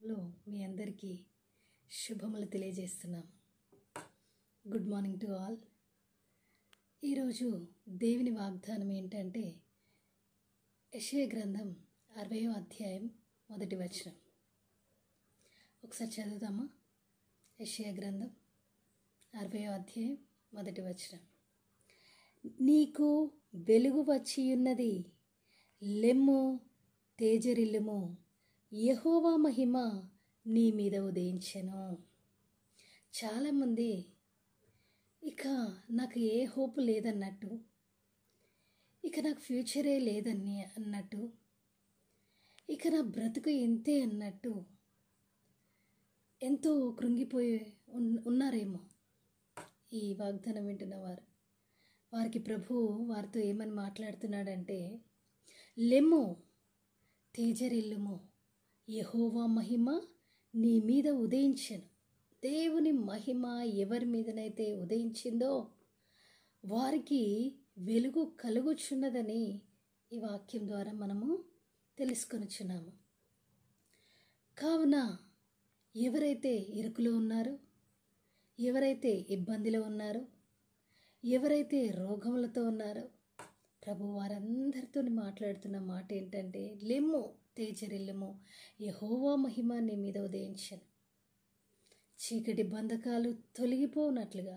లో మీ అందరికీ శుభములు తెలియజేస్తున్నాం. Good morning to all. ఈరోజు దేవుని వాగ్దానం ఏంటంటే యెషయా గ్రంథం 60వ అధ్యాయం 1వ వచనం. ఒకసారి చదువుదామా? యెషయా గ్రంథం 60వ అధ్యాయం 1వ వచనం. నీకు వెలుగు వచ్చియున్నది, లెమ్ము తేజరిల్లుము, యెహోవా మహిమ నీ మీద ఉదయించెను. చాలామంది ఇక నాకు ఏ హోప్ లేదన్నట్టు, ఇక నాకు ఫ్యూచరే లేదని అన్నట్టు, ఇక నా బ్రతుకు ఇంతే అన్నట్టు ఎంతో కృంగిపోయి ఉన్నారేమో ఈ వాగ్దానం వింటున్నవారు. వారికి ప్రభువు వారితో ఏమని మాట్లాడుతున్నాడంటే, లెమ్ము తేజరిల్లుము, యెహోవా మహిమ నీ మీద ఉదయించెను. దేవుని మహిమ ఎవరి మీదనైతే ఉదయించిందో వారికి వెలుగు కలుగుచున్నదని ఈ వాక్యం ద్వారా మనము తెలుసుకొనిచున్నాము. కావున ఎవరైతే ఇరుకులో ఉన్నారో, ఎవరైతే ఇబ్బందిలో ఉన్నారో, ఎవరైతే రోగములతో ఉన్నారో, ప్రభు వారందరితో మాట్లాడుతున్న మాట ఏంటంటే, లెమ్ము తేజరిల్లుము, యెహోవా మహిమ నీ మీద ఉదయించెను. చీకటి బంధకాలు తొలగిపోనట్లుగా,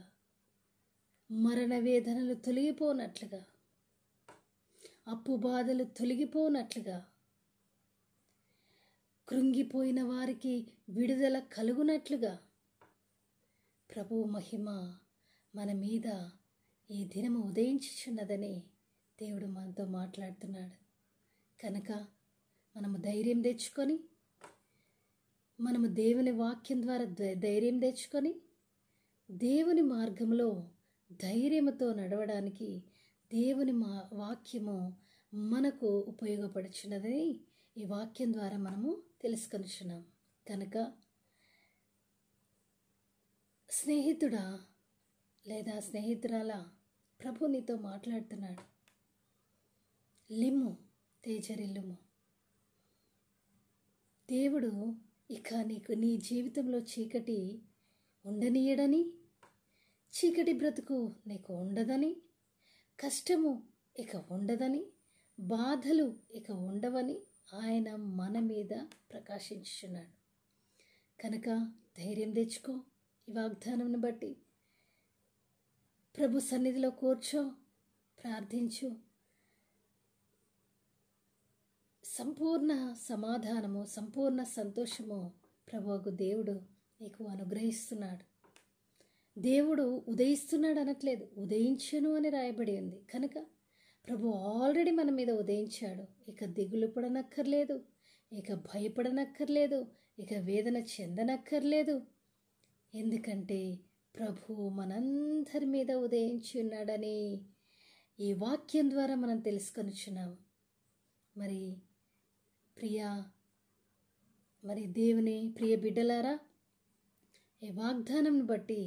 మరణ వేదనలు తొలగిపోనట్లుగా, అప్పు బాధలు తొలగిపోనట్లుగా, కృంగిపోయిన వారికి విడుదల కలుగునట్లుగా ప్రభు మహిమ మన మీద ఈ దినము ఉదయించుచున్నదని దేవుడు మనతో మాట్లాడుతున్నాడు. కనుక మనము ధైర్యం తెచ్చుకొని, మనము దేవుని వాక్యం ద్వారా ధైర్యం తెచ్చుకొని, దేవుని మార్గంలో ధైర్యముతో నడవడానికి దేవుని వాక్యము మనకు ఉపయోగపడుచున్నదని ఈ వాక్యం ద్వారా మనము తెలుసుకొనిచున్నాం. కనుక స్నేహితుడా లేదా స్నేహితురాల, ప్రభు నీతో మాట్లాడుతున్నాడు. లిమ్ము తేజరిల్లుము. దేవుడు ఇక నీ జీవితంలో చీకటి ఉండనీయడని, చీకటి బ్రతుకు నీకు ఉండదని, కష్టము ఇక ఉండదని, బాధలు ఇక ఉండవని ఆయన మన మీద ప్రకాశించుచున్నాడు. కనుక ధైర్యం తెచ్చుకో. ఈ వాగ్దానంను బట్టి ప్రభు సన్నిధిలో కూర్చో, ప్రార్థించు. సంపూర్ణ సమాధానము, సంపూర్ణ సంతోషము ప్రభువుకు దేవుడు నీకు అనుగ్రహిస్తున్నాడు. దేవుడు ఉదయిస్తున్నాడు అనట్లేదు, ఉదయించెను అని రాయబడి ఉంది. కనుక ప్రభు ఆల్రెడీ మన మీద ఉదయించాడు. ఇక దిగులు పడనక్కర్లేదు, ఇక భయపడనక్కర్లేదు, ఇక వేదన చెందనక్కర్లేదు. ఎందుకంటే ప్రభు మనందరి మీద ఉదయించి ఉన్నాడని ఈ వాక్యం ద్వారా మనం తెలుసుకొనిచున్నాము. మరి దేవుని ప్రియ బిడ్డలారా, ఈ వాగ్దానం బట్టి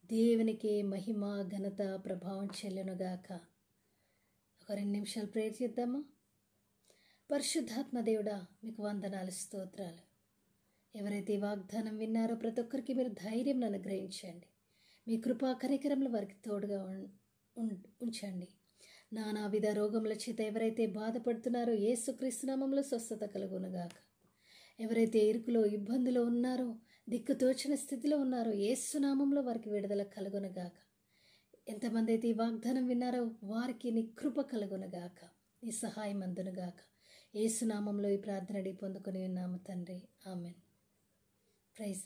దేవునికి మహిమ, ఘనత, ప్రభావం చెల్లునుగాక. ఒక 2 నిమిషాలు ప్రేయర్ చేద్దామా? పరిశుద్ధాత్మ దేవుడా, మీకు వందనాలు, స్తోత్రాలు. ఎవరైతే ఈ వాగ్దానం విన్నారో ప్రతి ఒక్కరికి మీరు ధైర్యం అనుగ్రహించండి. మీ కృపా కనికరములు వారికి తోడుగా ఉంచండి. నానావిధ రోగముల చేత ఎవరైతే బాధపడుతున్నారో యేసుక్రీస్తు నామములో స్వస్థత కలుగునుగాక. ఎవరైతే ఇరుకులో, ఇబ్బందిలో ఉన్నారో, దిక్కుతోచిన స్థితిలో ఉన్నారో యేసు నామములో వారికి విడుదల కలుగునుగాక. ఎంతమంది అయితే ఈ వాగ్దానం విన్నారో వారికి నీ కృప కలుగునుగాక, నీ సహాయం అందునుగాక. యేసు నామములో ఈ ప్రార్థన పొందుకొని ఉన్నాము తండ్రి. ఆమెన్. ప్రైజ్